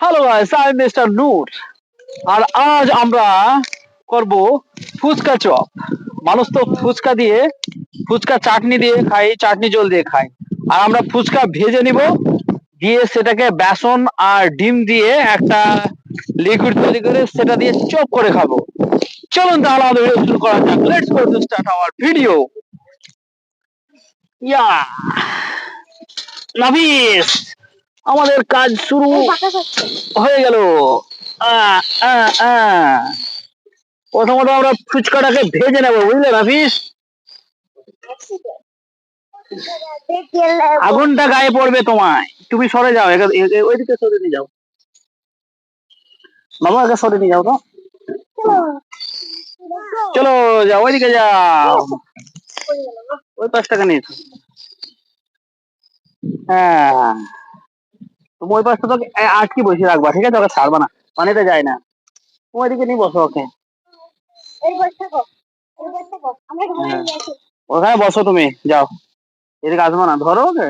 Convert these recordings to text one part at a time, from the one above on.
Hello guys, I am mister Noor. আর আজ আমরা করব ফুচকা চপ। মানুষ তো ফুচকা দিয়ে, ফুচকা চাটনি দিয়ে খাই, চাটনি জল দিয়ে খাই। আর আমরা ফুচকা ভেজে নিব, দিয়ে সেটাকে বেসন আর ডিম দিয়ে একটা লিকুইড তৈরি করে সেটা দিয়ে চপ করে খাবো। চলুন তাহলে আমাদের ভিডিও শুরু করা যাক। Let's go to start our video. Yeah Nafis, আমাদের কাজ শুরু হয়ে গেল। আহ, আহ, আহ। প্রথমত আমরা ফুচকাটাকে ভেজে নেবো, বুঝলে নাফিস? আগুনটা গায়ে পড়বে তোমায়, তুমি সরে যাও, ওইদিকে সরে নিয়ে যাও বাবা, একে সরে নিয়ে যাও তো। চলো যাও, ওইদিকে যাও, ওই 5 টাকা নিয়েছো। হ্যাঁ, তুমি ওই পাশটা তো আটকে বসে রাখবা, ঠিক আছে? ওকে ছাড়বা না, পানিতে যায় না। তুমি ওইদিকে নিয়ে বসো ওকে। হ্যাঁ, ওখানে বসো তুমি, যাও, এদিকে আসবো না, ধরো ওকে।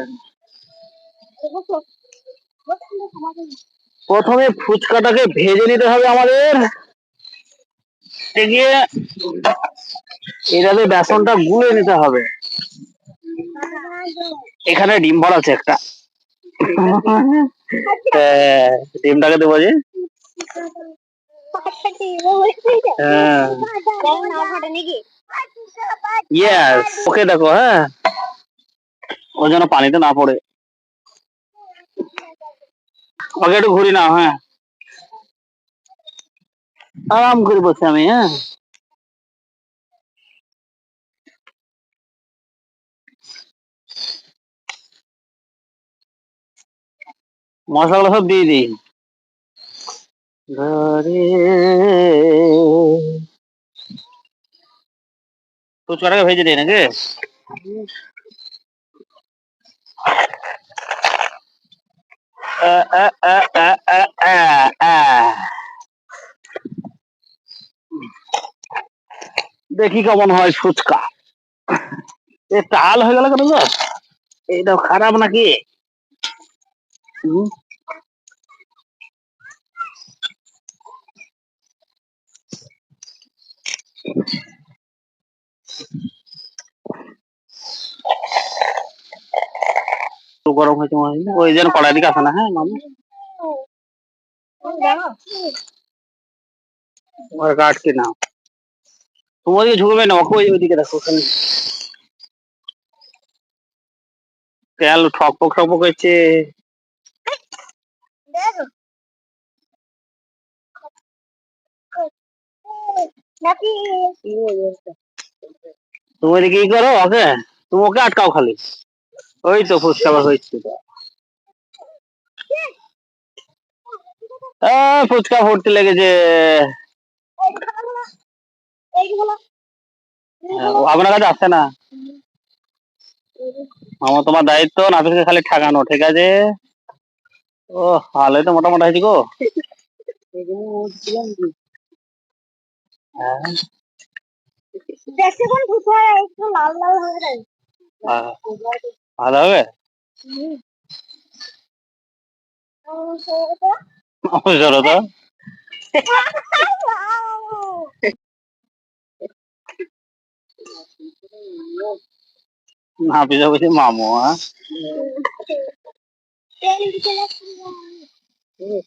প্রথমে ফুচকাটাকে ভেজে নিতে হবে আমাদের। গিয়ে এটাতে বেসনটা গুলে নিতে হবে। এখানে ডিম ভরা আছে একটা। ডিমটাকে দেবো যে। হ্যাঁ, ইয়েস, ওকে দেখো। হ্যাঁ, ও যেন পানিতে না পড়ে। ওকে একটু ঘুরি নাও। হ্যাঁ, আরাম করে বসে আমি। হ্যাঁ, মশলাগুলো সব দিয়ে দিই। ঘরে ফুচকাটাকে ভেজে দিই নাকি? আ, আ, আ, আ, আ, আ। দেখি কেমন হয় ফুচকা। এ টাল হয়ে গেল কেন গো? এইটা খারাপ নাকি? হুম, তো গরম হয়েছে মনে হয়। ওই যেন কড়াই দিকে আসে না। হ্যাঁ মামু, ওর কাটকে নাও। তুমি ওদিকে ঝুঁকবে না, ওকে ওইদিকে দেখো ওখানে। তেল ঠকপক ঠকপক হচ্ছে। তুমি ওইদিকে কি করো ওকে, তুমি ওকে আটকাও খালি। ওই তো ফুচকা আবার হয়েছে। ফুচকা ফুটতে লেগেছে। আপনার কাছে আসছে না। আমার তোমার দায়িত্ব নাফিসকে খালি ঠেকানো, ঠিক আছে? ও হালে তো মোটামুটি হয়েছে গো। হ্যাঁ, ভালো হবে। চলো তো। নাফিসে বলছি মামু। হ্যাঁ,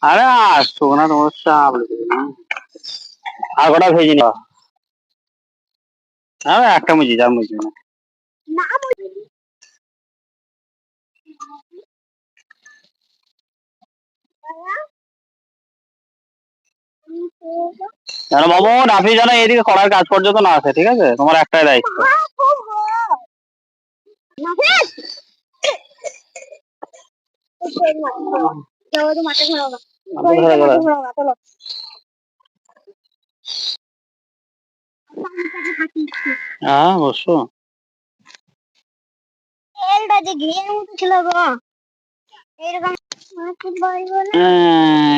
আরে আসছো না, তোমার চাপ। আর কটা ভেজে নিও। হ্যাঁ, একটা মুজি, যার মুজি না। জানো মামু, নাফিস যেন এদিকে করার কাজ পর্যন্ত না আসে, ঠিক আছে? তোমার একটাই দায়িত্ব। হ্যাঁ বসো।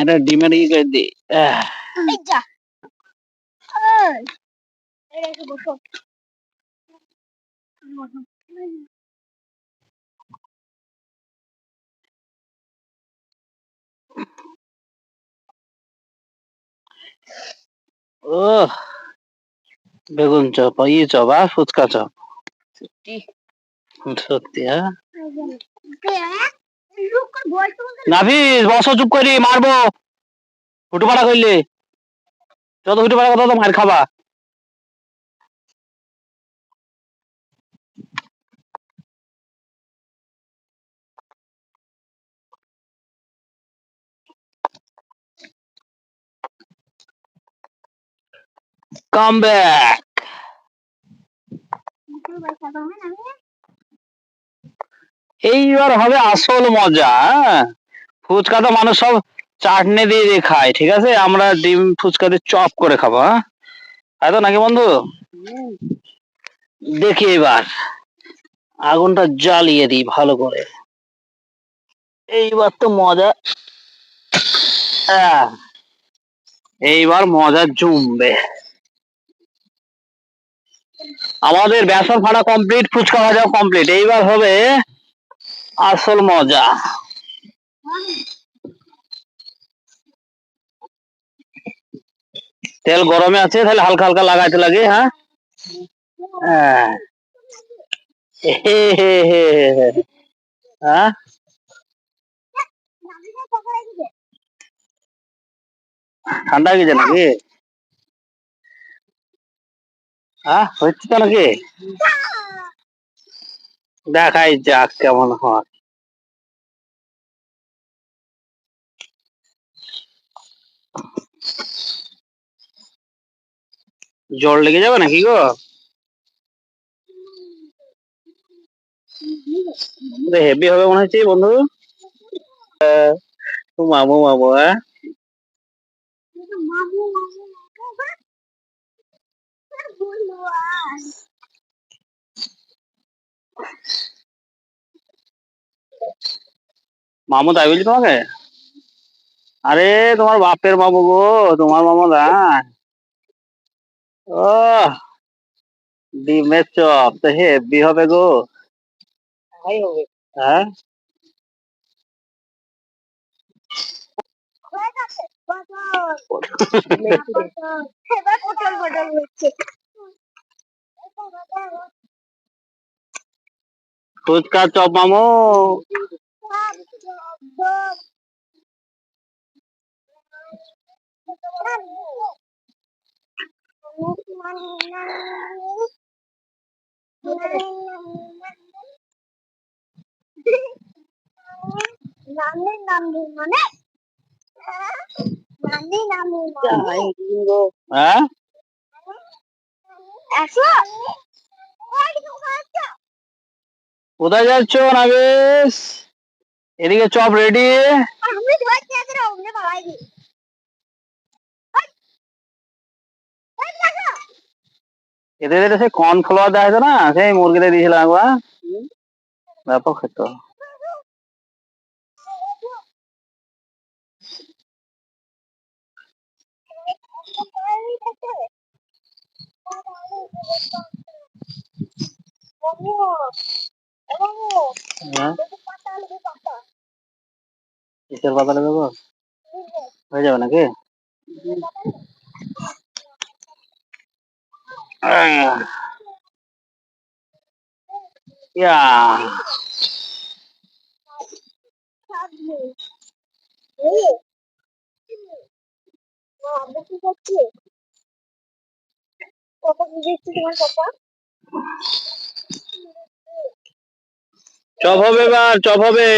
এটা ডিমের ই করে দিই। ও বেগুন চপ, চপ আর ফুচকা চপ। সত্যি হ্যাঁ। নাফিস বসো চুপ করি, মারবো হুটুপাড়া করলে। যত হুটুপাড়া কথা তো মার খাবা। Come back. এইবার হবে আসল মজা। হ্যাঁ, ফুচকা তো মানুষ সব চাটনি দিয়ে দিয়ে খায়, ঠিক আছে, আমরা ডিম ফুচকা দিয়ে চপ করে খাবো। হ্যাঁ, তাই তো নাকি বন্ধু? দেখি এবার আগুনটা জ্বালিয়ে দিই ভালো করে। এইবার তো মজা। হ্যাঁ, এইবার মজা জমবে। আমাদের বেসন ফাটা কমপ্লিট, ফুচকা ভাজাও কমপ্লিট, এইবার হবে আসল মজা। তেল গরমে আছে, তাহলে হালকা হালকা লাগাইতে লাগে। হ্যাঁ হ্যাঁ। হ্যাঁ ঠান্ডা হয়ে গেছে নাকি? হ্যাঁ হচ্ছে তো নাকি? দেখাই যাক কেমন হয়। জল লেগে যাবে নাকি গো? হেভি হবে মনে হচ্ছে বন্ধু। মামু মামু হ্যাঁ। মামু তাই বলছি তোমাকে? আরে তোমার বাপের মামু গো, তোমার মামা না। ও ডিমের চপ তো হেভি হবে গো। হ্যাঁ ফুচকা চপ মামু। হ্যাঁ কোথায় যাচ্ছ নাগেশ? এদিকে চপ রেডি। এদের এদের সেই কর্নফ্লাওয়ার দেওয়া হতো না, সেই মুরগিতে দিয়েছিলাম একবার, ব্যাপক খেত। হ্যাঁ কিসের পাতা নেবে গো? হয়ে যাবে নাকি? ইয়া চপ হবে, এবার চপ হবে,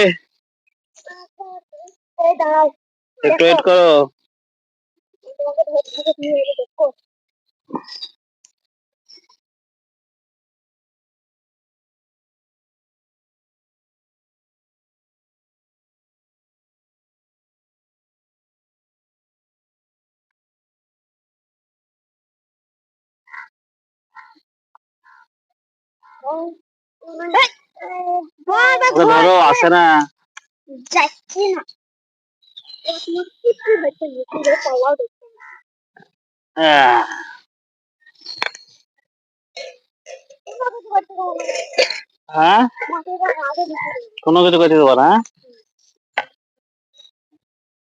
একটু ওয়েট করো। ধরো আসে না। হ্যাঁ কোনো কিছু করতে দেবো না।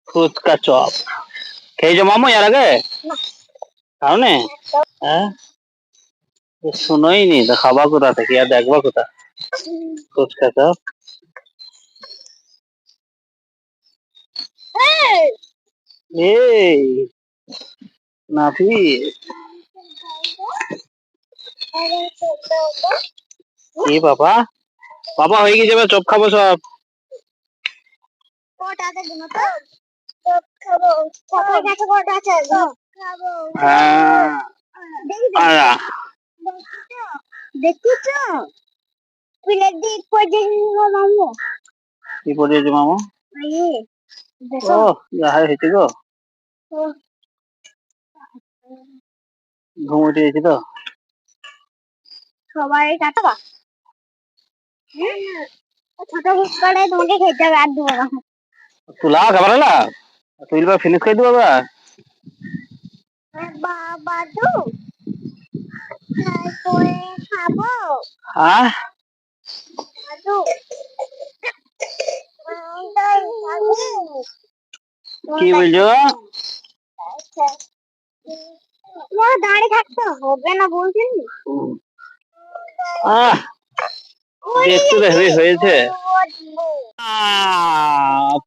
ফুচকা চপ খেয়েছো মামু এর আগে? খাওনি? হ্যাঁ, শুনোই নি তো, খাবা কোথা থেকে আর দেখবা কোথা? ফুচকা চপ। এই নাফিস, কি বাবা? বাবা হয়ে গেছে, এবার চপ খাবো সব। হ্যাঁ, দেখেছ প্লেট দিয়ে মামু কি পড়িয়েছে মামু? ও যাই হয়েছে গো, ঘুম উঠে গেছি তো। সবাই কাটবা ছোট ফুচকাটা তোমাকে খেতে হবে, আর দেবো না। তুলা খাবার এলা তুই ফিনিশ করে দিবো বা? বাবা তো তারপরে খাবো। হ্যাঁ, দাদু কি বলছো? তোমার দাঁড়িয়ে থাকতে হবে না বলছেন। আহ, দেখতে তো হেভি হয়েছে।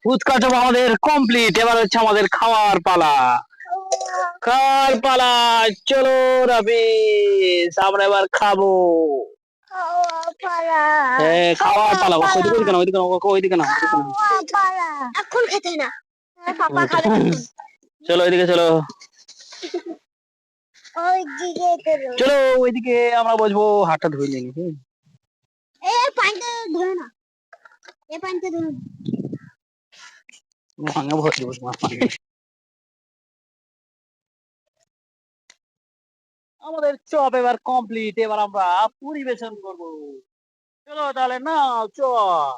ফুচকা চপ আমাদের কমপ্লিট, এবার হচ্ছে আমাদের খাওয়ার পালা। খাওয়ার পালা, চলো রাবিস, আমরা এবার খাবো। হ্যাঁ, খাওয়ার পালা। ওইদিকে না, ওইদিকে না, ওইদিকে না, এখন খেতে না, পাপা খাবে। চলো ওইদিকে, চলো ওই দিকে চলো ওইদিকে, আমরা বসবো। হাতটা ধুয়ে নিই। এ পানিতে ধরে না, এ পানিতে ধরে আমাদের চপ এবার কমপ্লিট, এবার আমরা পরিবেশন করব। চলো তাহলে না, চপ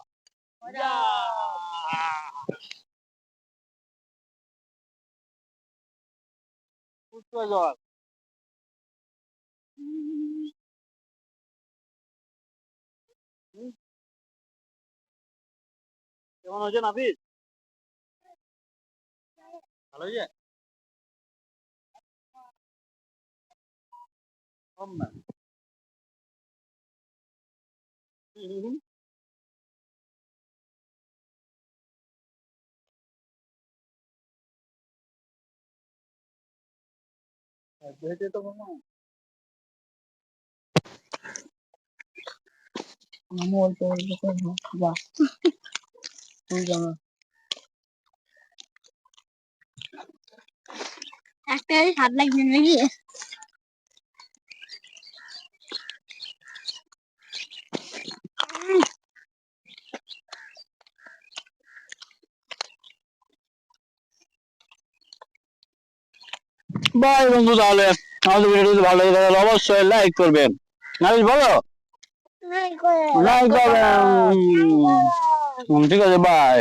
জল। কেমন হয়েছে নাফিস? ভালো হয়েছে? কম না? হয়েছে তো মামা। মামু অল্প অল্প করে খাবা। তুই জানো একটা স্বাদ লাগবে নাকি? বাই বন্ধু, তাহলে আমাদের ভিডিও যদি ভালো লাগে তাহলে অবশ্যই লাইক করবেন। নাফিস বলো, লাইক করবেন। ঠিক আছে, বাই।